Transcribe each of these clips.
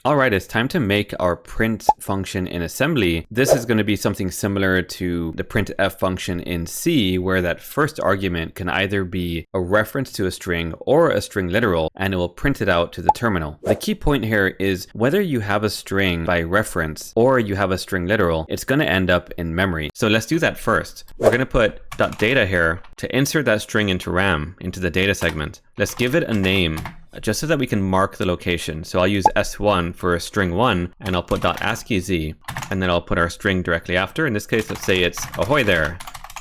Alright, it's time to make our print function in assembly. This is going to be something similar to the printf function in C, where that first argument can either be a reference to a string or a string literal, and it will print it out to the terminal. The key point here is whether you have a string by reference or you have a string literal, it's going to end up in memory. So let's do that first. We're going to put .data here to insert that string into RAM, into the data segment. Let's give it a name, just so that we can mark the location. So I'll use S1 for string 1, and I'll put .ASCII-Z, and then I'll put our string directly after. In this case, let's say it's ahoy there.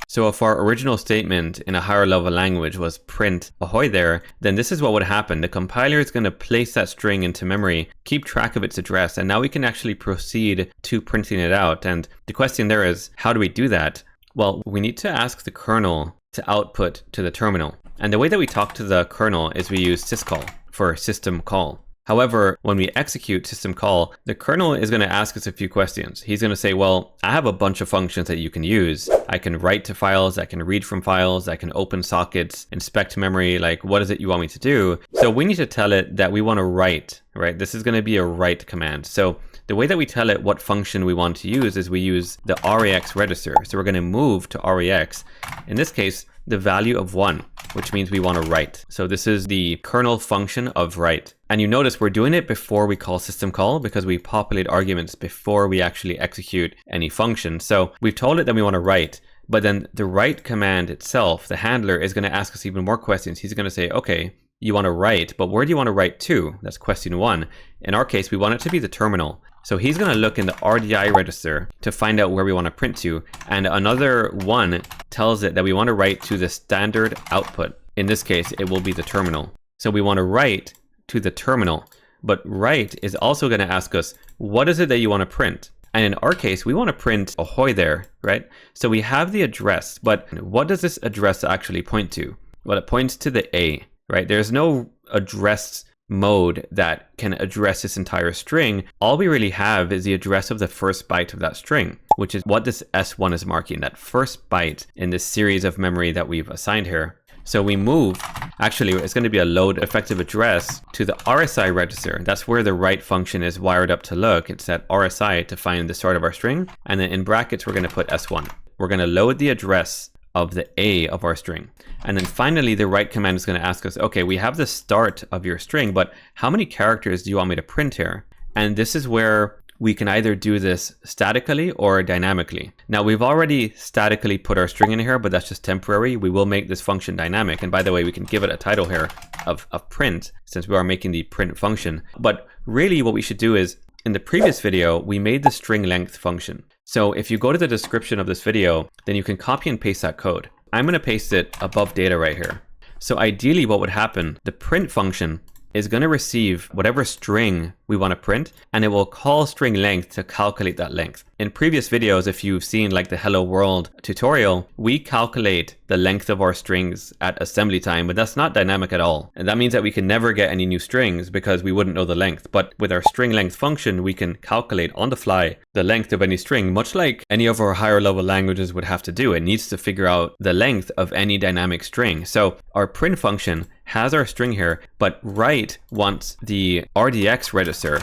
So if our original statement in a higher level language was print ahoy there, then this is what would happen. The compiler is going to place that string into memory, keep track of its address, and now we can actually proceed to printing it out. And the question there is, how do we do that? Well, we need to ask the kernel to output to the terminal. And the way that we talk to the kernel is we use Syscall for system call. However, when we execute system call, the kernel is going to ask us a few questions. He's going to say, well, I have a bunch of functions that you can use. I can write to files, I can read from files, I can open sockets, inspect memory, like what is it you want me to do? So we need to tell it that we want to write, right? This is going to be a write command. So the way that we tell it what function we want to use is we use the rex register. So we're going to move to rex. In this case, the value of 1, which means we want to write. So this is the kernel function of write. And you notice we're doing it before we call system call because we populate arguments before we actually execute any function. So we've told it that we want to write, but then the write command itself, the handler, is going to ask us even more questions. He's going to say, okay, you want to write, but where do you want to write to? That's question 1. In our case, we want it to be the terminal. So he's going to look in the RDI register to find out where we want to print to. And another 1 tells it that we want to write to the standard output. In this case, it will be the terminal. So we want to write to the terminal. But write is also going to ask us, what is it that you want to print? And in our case, we want to print ahoy there, right? So we have the address, but what does this address actually point to? Well, it points to the A, right? There's no address mode that can address this entire string. All we really have is the address of the first byte of that string, which is what this S1 is marking, that first byte in this series of memory that we've assigned here. So we move, actually it's going to be a load effective address to the RSI register. That's where the write function is wired up to look. It's at RSI to find the start of our string. And then in brackets, we're going to put S1. We're going to load the address of the A of our string. And then finally, the write command is going to ask us, okay, we have the start of your string, but how many characters do you want me to print here? And this is where we can either do this statically or dynamically. Now we've already statically put our string in here, but that's just temporary. We will make this function dynamic. And by the way, we can give it a title here of print, since we are making the print function. But really what we should do is, in the previous video, we made the string length function. So if you go to the description of this video, then you can copy and paste that code. I'm going to paste it above data right here. So ideally what would happen, the print function is going to receive whatever string we want to print, and it will call string length to calculate that length. In previous videos, if you've seen like the Hello World tutorial, we calculate the length of our strings at assembly time, but that's not dynamic at all. And that means that we can never get any new strings because we wouldn't know the length. But with our string length function, we can calculate on the fly the length of any string, much like any of our higher level languages would have to do. It needs to figure out the length of any dynamic string. So our print function has our string here, but write wants the RDX register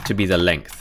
to be the length.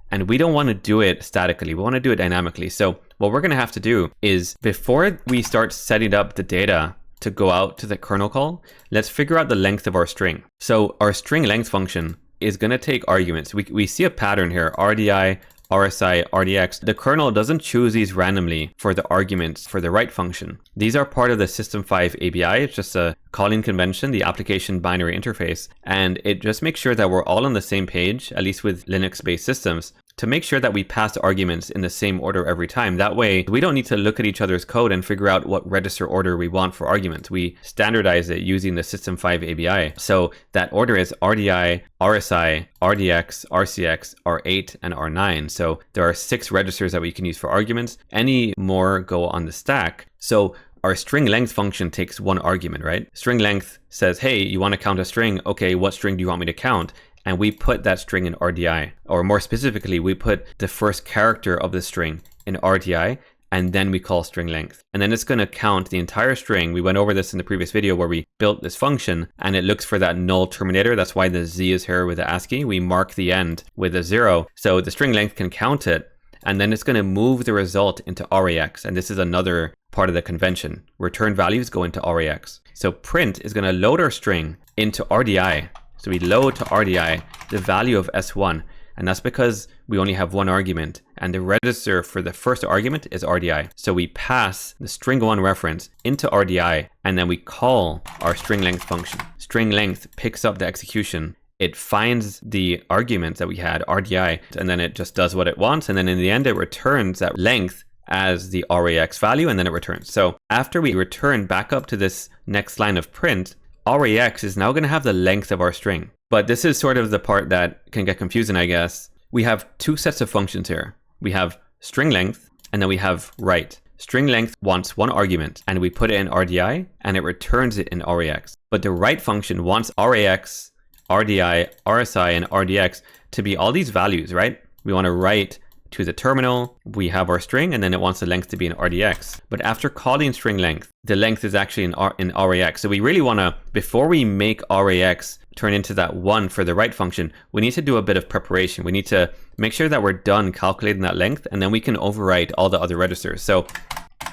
And we don't want to do it statically. We want to do it dynamically. So what we're going to have to do is, before we start setting up the data to go out to the kernel call, let's figure out the length of our string. So our string length function is going to take arguments. We see a pattern here, RDI, RSI, RDX. The kernel doesn't choose these randomly for the arguments for the write function. These are part of the System5 ABI. It's just a calling convention, the application binary interface. And it just makes sure that we're all on the same page, at least with Linux-based systems, to make sure that we pass arguments in the same order every time. That way, we don't need to look at each other's code and figure out what register order we want for arguments. We standardize it using the System5 ABI. So that order is RDI, RSI, RDX, RCX, R8, and R9. So there are 6 registers that we can use for arguments. Any more go on the stack. So our string length function takes 1 argument, right? String length says, hey, you want to count a string? Okay, what string do you want me to count? And we put that string in RDI, or more specifically, we put the first character of the string in RDI, and then we call string length. And then it's going to count the entire string. We went over this in the previous video where we built this function, and it looks for that null terminator. That's why the Z is here with the ASCII. We mark the end with a 0. So the string length can count it, and then it's going to move the result into RAX. And this is another part of the convention. Return values go into RAX. So print is going to load our string into RDI. So we load to RDI the value of S1. And that's because we only have one argument, and the register for the first argument is RDI. So we pass the string1 reference into RDI, and then we call our string length function. String length picks up the execution. It finds the argument that we had, RDI, and then it just does what it wants. And then in the end, it returns that length as the RAX value, and then it returns. So after we return back up to this next line of print, RAX is now going to have the length of our string. But this is sort of the part that can get confusing, I guess. We have two sets of functions here. We have string length, and then we have write. String length wants one argument, and we put it in RDI, and it returns it in RAX. But the write function wants RAX, RDI, RSI, and RDX to be all these values, right? We want to write to the terminal, we have our string, and then it wants the length to be in RDX. But after calling string length, the length is actually in RAX. So we really want to, before we make RAX turn into that 1 for the write function, we need to do a bit of preparation. We need to make sure that we're done calculating that length, and then we can overwrite all the other registers. So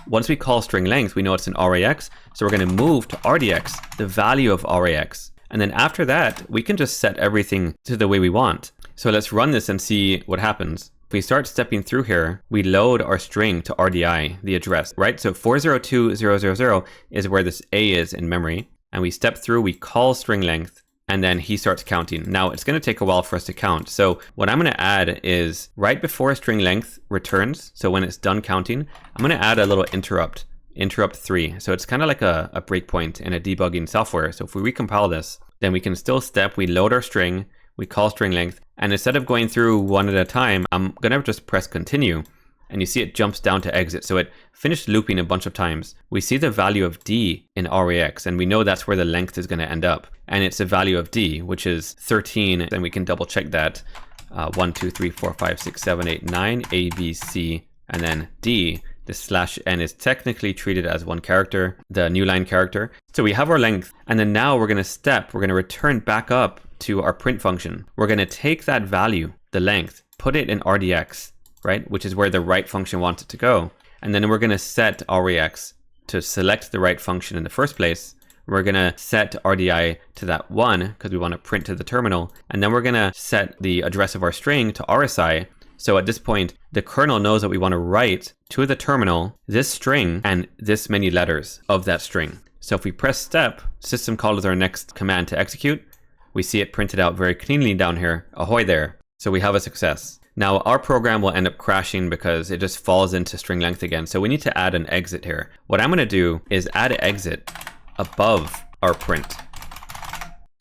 once we call string length, we know it's in RAX. So we're going to move to RDX, the value of RAX. And then after that, we can just set everything to the way we want. So let's run this and see what happens. If we start stepping through here, we load our string to RDI, the address, right? So 402000 is where this A is in memory. And we step through, we call string length, and then he starts counting. Now it's going to take a while for us to count. So what I'm going to add is right before string length returns. So when it's done counting, I'm going to add a little interrupt 3. So it's kind of like a breakpoint in a debugging software. So if we recompile this, then we can still step, we load our string, we call string length, and instead of going through one at a time, I'm going to just press continue. And you see it jumps down to exit. So it finished looping a bunch of times. We see the value of D in RAX, and we know that's where the length is going to end up. And it's a value of D, which is 13. Then we can double check that. 1, 2, 3, 4, 5, 6, 7, 8, 9, A, B, C, and then D. The /n is technically treated as one character, the new line character. So we have our length, and then now we're going to return back up to our print function. We're going to take that value, the length, put it in RDX, right? Which is where the write function wants it to go. And then we're going to set RAX to select the write function in the first place. We're going to set RDI to that 1 because we want to print to the terminal. And then we're going to set the address of our string to RSI. So at this point, the kernel knows that we want to write to the terminal this string and this many letters of that string. So if we press step, system call is our next command to execute. We see it printed out very cleanly down here. Ahoy there. So we have a success. Now our program will end up crashing because it just falls into string length again. So we need to add an exit here. What I'm going to do is add an exit above our print,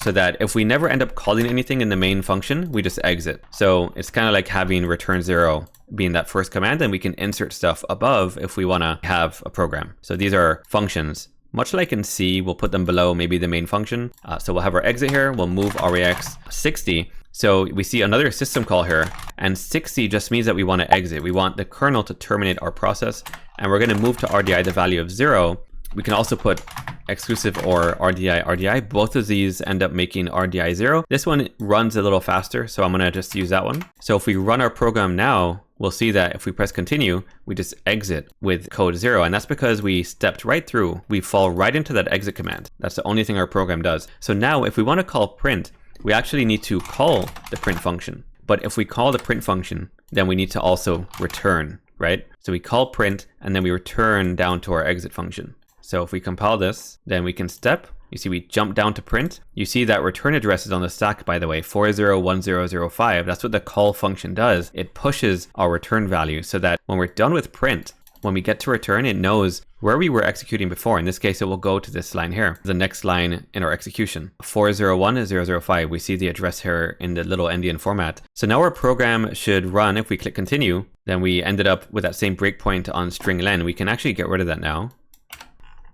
so that if we never end up calling anything in the main function, we just exit. So it's kind of like having return 0 being that first command, and we can insert stuff above if we want to have a program. So these are functions. Much like in C, we'll put them below maybe the main function. So we'll have our exit here. We'll move RAX 60. So we see another system call here, and 60 just means that we want to exit. We want the kernel to terminate our process, and we're going to move to RDI the value of 0. We can also put exclusive or RDI. Both of these end up making RDI 0. This one runs a little faster, so I'm going to just use that one. So if we run our program now, we'll see that if we press continue, we just exit with code 0. And that's because we stepped right through. We fall right into that exit command. That's the only thing our program does. So now if we want to call print, we actually need to call the print function. But if we call the print function, then we need to also return, right? So we call print, and then we return down to our exit function. So if we compile this, then we can step. You see we jump down to print. You see that return address is on the stack, by the way, 401005. That's what the call function does. It pushes our return value so that when we're done with print, when we get to return, it knows where we were executing before. In this case, it will go to this line here, the next line in our execution. 401005, we see the address here in the little endian format. So now our program should run. If we click continue, then we ended up with that same breakpoint on strlen. We can actually get rid of that now.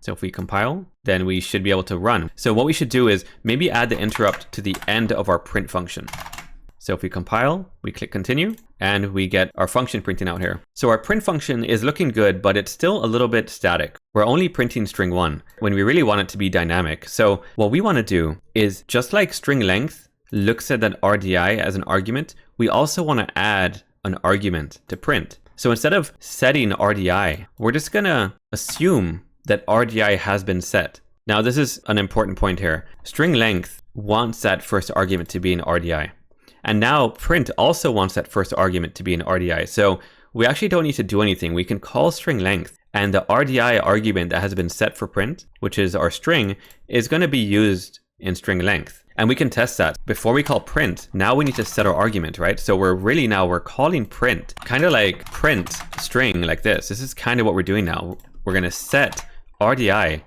So if we compile, then we should be able to run. So what we should do is maybe add the interrupt to the end of our print function. So if we compile, we click continue, and we get our function printing out here. So our print function is looking good, but it's still a little bit static. We're only printing string 1 when we really want it to be dynamic. So what we want to do is, just like string length looks at that RDI as an argument, we also want to add an argument to print. So instead of setting RDI, we're just going to assume that RDI has been set. Now, this is an important point here. String length wants that first argument to be an RDI. And now print also wants that first argument to be an RDI. So we actually don't need to do anything. We can call string length, and the RDI argument that has been set for print, which is our string, is going to be used in string length. And we can test that. Before we call print, now we need to set our argument, right? So we're calling print, kind of like print string like this. This is kind of what we're doing now. We're going to set RDI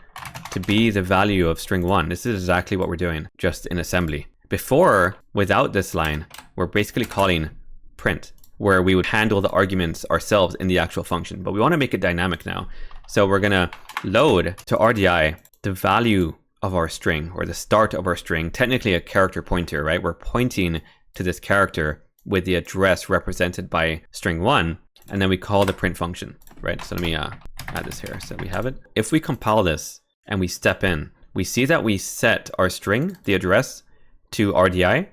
to be the value of string 1. This is exactly what we're doing, just in assembly. Before, without this line, we're basically calling print, where we would handle the arguments ourselves in the actual function. But we want to make it dynamic now. So we're going to load to RDI the value of our string, or the start of our string, technically a character pointer, right? We're pointing to this character with the address represented by string 1, and then we call the print function, right? So let me add this here so we have it. If we compile this and we step in, we see that we set our string, the address, to RDI,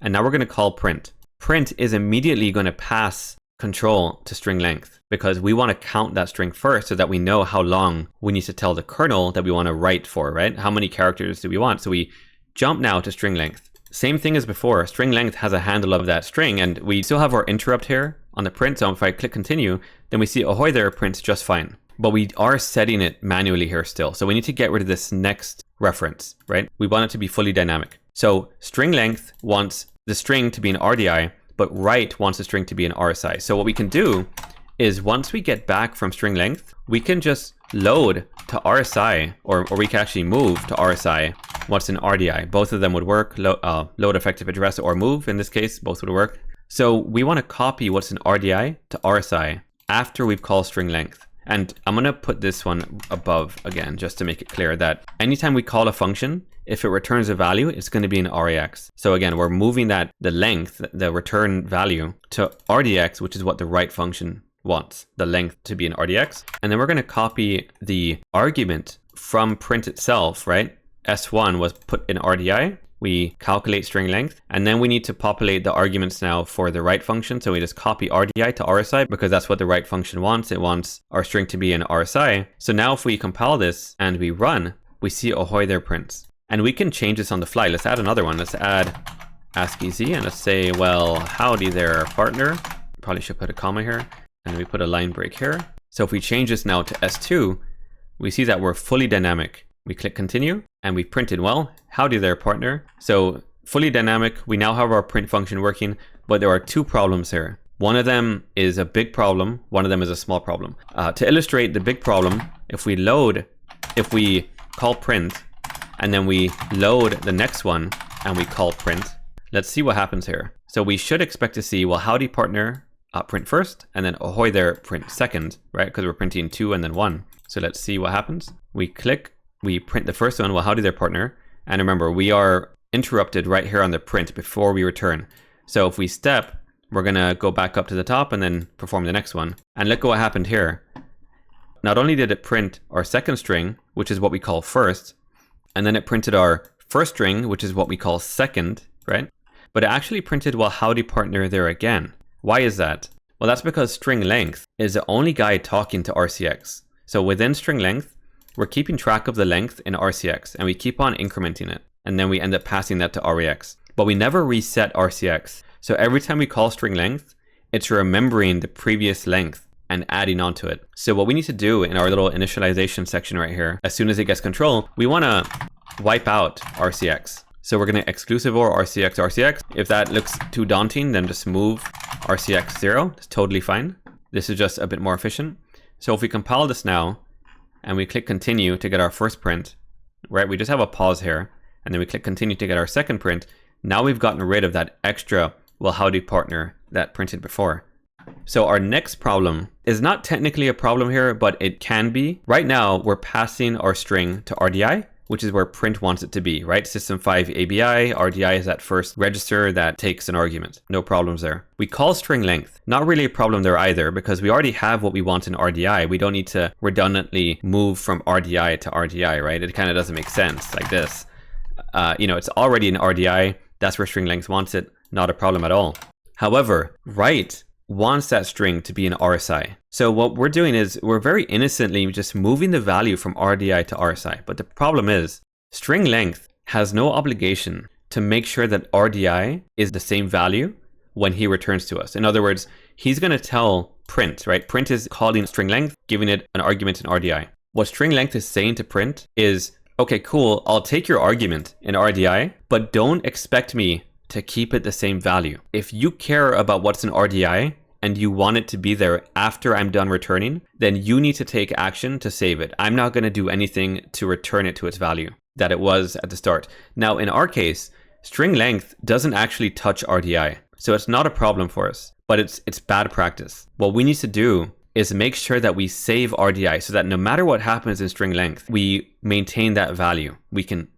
and now we're going to call print. Print is immediately going to pass control to string length, because we want to count that string first so that we know how long we need to tell the kernel that we want to write for, right? How many characters do we want? So we jump now to string length. Same thing as before, string length has a handle of that string, and we still have our interrupt here on the print. So if I click continue, then we see ahoy there prints just fine. But we are setting it manually here still. So we need to get rid of this next reference, right? We want it to be fully dynamic. So string length wants the string to be an RDI, but write wants the string to be an RSI. So what we can do is, once we get back from string length, we can just load to RSI, or we can actually move to RSI what's an RDI. Both of them would work. Load effective address or move, in this case, both would work. So we want to copy what's an RDI to RSI after we've called string length. And I'm going to put this one above again, just to make it clear that anytime we call a function, if it returns a value, it's going to be an RAX. So again, we're moving the length, the return value, to RDX, which is what the write function wants, the length to be an RDX. And then we're going to copy the argument from print itself, right? S1 was put in RDI. We calculate string length, and then we need to populate the arguments now for the write function. So we just copy RDI to RSI, because that's what the write function wants. It wants our string to be an RSI. So now if we compile this and we run, we see ahoy there prints. And we can change this on the fly. Let's add another one. Let's add ASCII Z, and let's say, well, howdy there, partner. Probably should put a comma here, and we put a line break here. So if we change this now to S2, we see that we're fully dynamic. We click continue, and we printed, well, howdy there, partner. So fully dynamic, we now have our print function working, but there are two problems here. One of them is a big problem, one of them is a small problem. To illustrate the big problem, if we call print, and then we load the next one and we call print, let's see what happens here. So we should expect to see, well, howdy partner, print first, and then ahoy there, print second, right? Because we're printing 2 and then 1. So let's see what happens. We click, we print the first one, well, howdy there partner. And remember, we are interrupted right here on the print before we return. So if we step, we're gonna go back up to the top and then perform the next one. And look at what happened here. Not only did it print our second string, which is what we call first, and then it printed our first string, which is what we call second, right? But it actually printed, well, howdy partner there again. Why is that? Well, that's because string length is the only guy talking to RCX. So within string length, we're keeping track of the length in RCX, and we keep on incrementing it. And then we end up passing that to RAX. But we never reset RCX. So every time we call string length, it's remembering the previous length and adding onto it. So what we need to do in our little initialization section right here, as soon as it gets control, we want to wipe out RCX. So we're going to exclusive or RCX. If that looks too daunting, then just move RCX 0. It's totally fine. This is just a bit more efficient. So if we compile this now and we click continue to get our first print, right? We just have a pause here, and then we click continue to get our second print. Now we've gotten rid of that extra, well, howdy partner that printed before. So our next problem is not technically a problem here, but it can be. Right now, we're passing our string to RDI, which is where print wants it to be, right? System 5 ABI, RDI is that first register that takes an argument. No problems there. We call string length. Not really a problem there either, because we already have what we want in RDI. We don't need to redundantly move from RDI to RDI, right? It kind of doesn't make sense like this. It's already in RDI. That's where string length wants it. Not a problem at all. However, write wants that string to be an RSI. So what we're doing is we're very innocently just moving the value from RDI to RSI. But the problem is string length has no obligation to make sure that RDI is the same value when he returns to us. In other words, he's going to tell print, right? Print is calling string length, giving it an argument in RDI. What string length is saying to print is, okay, cool, I'll take your argument in RDI, but don't expect me to keep it the same value. If you care about what's in RDI and you want it to be there after I'm done returning, then you need to take action to save it. I'm not going to do anything to return it to its value that it was at the start. Now, in our case, string length doesn't actually touch RDI, so it's not a problem for us, but it's bad practice. What we need to do is make sure that we save RDI so that no matter what happens in string length, we maintain that value. We can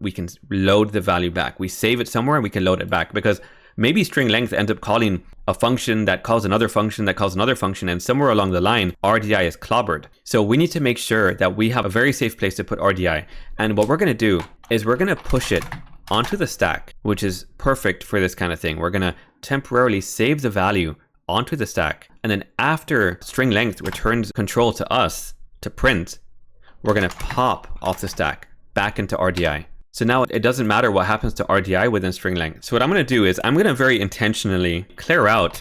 load the value back. We save it somewhere and we can load it back, because maybe string length ends up calling a function that calls another function that calls another function, and somewhere along the line, RDI is clobbered. So we need to make sure that we have a very safe place to put RDI. And what we're going to do is we're going to push it onto the stack, which is perfect for this kind of thing. We're going to temporarily save the value onto the stack. And then after string length returns control to us to print, we're going to pop off the stack back into RDI. So now it doesn't matter what happens to RDI within string length. So what I'm going to do is I'm going to very intentionally clear out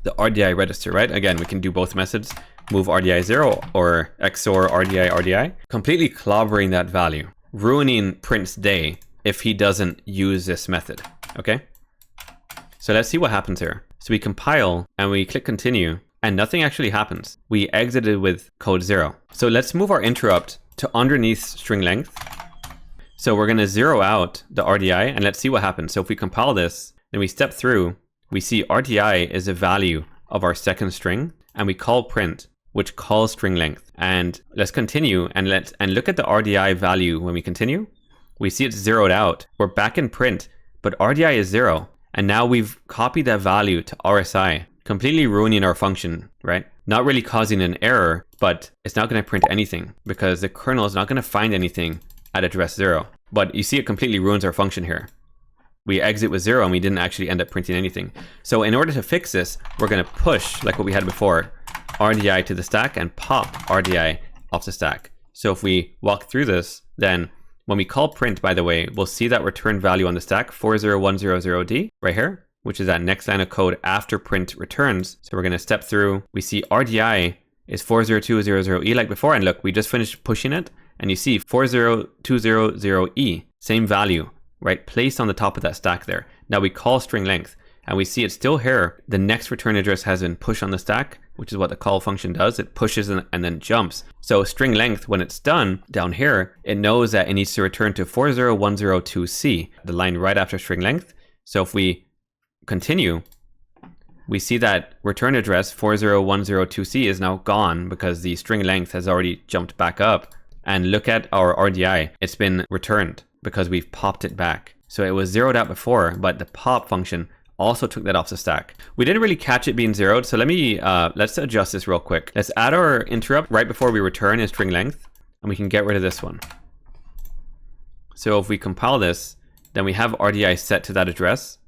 the RDI register, right? Again, we can do both methods, move RDI 0 or XOR RDI, completely clobbering that value, ruining print's day if he doesn't use this method, okay? So let's see what happens here. So we compile and we click continue and nothing actually happens. We exited with code 0. So let's move our interrupt to underneath string length. So we're going to zero out the RDI and let's see what happens. So if we compile this, then we step through, we see RDI is a value of our second string, and we call print, which calls string length. And let's continue and look at the RDI value when we continue. We see it's zeroed out. We're back in print, but RDI is 0. And now we've copied that value to RSI, completely ruining our function, right? Not really causing an error, but it's not going to print anything because the kernel is not going to find anything at address 0. But you see it completely ruins our function here. We exit with 0 and we didn't actually end up printing anything. So in order to fix this, we're going to push, like what we had before, RDI to the stack and pop RDI off the stack. So if we walk through this, then when we call print, by the way, we'll see that return value on the stack, 40100D, right here, which is that next line of code after print returns. So we're going to step through. We see RDI is 40200E like before. And look, we just finished pushing it. And you see 40200E, same value, right? Placed on the top of that stack there. Now we call string length and we see it's still here. The next return address has been pushed on the stack, which is what the call function does. It pushes and then jumps. So string length, when it's done down here, it knows that it needs to return to 40102C, the line right after string length. So if we continue, we see that return address 40102C is now gone because the string length has already jumped back up. And look at our RDI. It's been returned because we've popped it back. So it was zeroed out before, but the pop function also took that off the stack. We didn't really catch it being zeroed. So let's adjust this real quick. Let's add our interrupt right before we return in string length, and we can get rid of this one. So if we compile this, then we have RDI set to that address.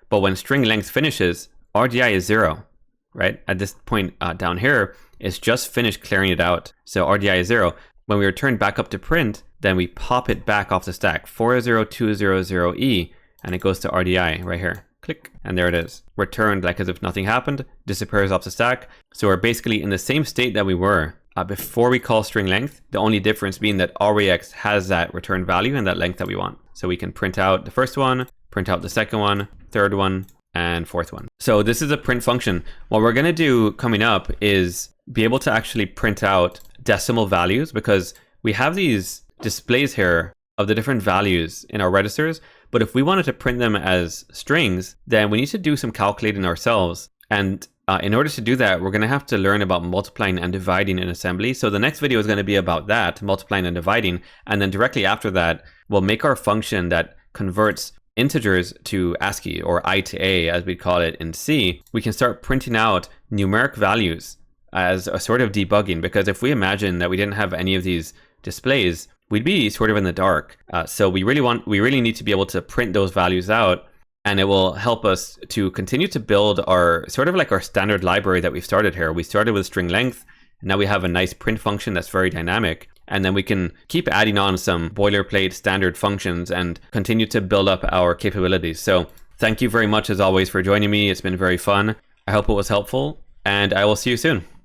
But when string length finishes, RDI is 0, right? At this point down here, it's just finished clearing it out. So RDI is 0. When we return back up to print, then we pop it back off the stack, 40200E, and it goes to RDI right here. Click, and there it is. Returned like as if nothing happened, disappears off the stack. So we're basically in the same state that we were before we call string length, the only difference being that REX has that return value and that length that we want. So we can print out the first one, print out the second one, third one, and fourth one. So this is a print function. What we're going to do coming up is be able to actually print out decimal values, because we have these displays here of the different values in our registers. But if we wanted to print them as strings, then we need to do some calculating ourselves. And In order to do that, we're going to have to learn about multiplying and dividing in assembly. So the next video is going to be about that, multiplying and dividing. And then directly after that, we'll make our function that converts integers to ASCII, or I to A, as we call it in C. We can start printing out numeric values as a sort of debugging, because if we imagine that we didn't have any of these displays, we'd be sort of in the dark. So we really need to be able to print those values out. And it will help us to continue to build our sort of like our standard library that we've started here. We started with string length, and now we have a nice print function that's very dynamic. And then we can keep adding on some boilerplate standard functions and continue to build up our capabilities. So thank you very much as always for joining me. It's been very fun. I hope it was helpful, and I will see you soon.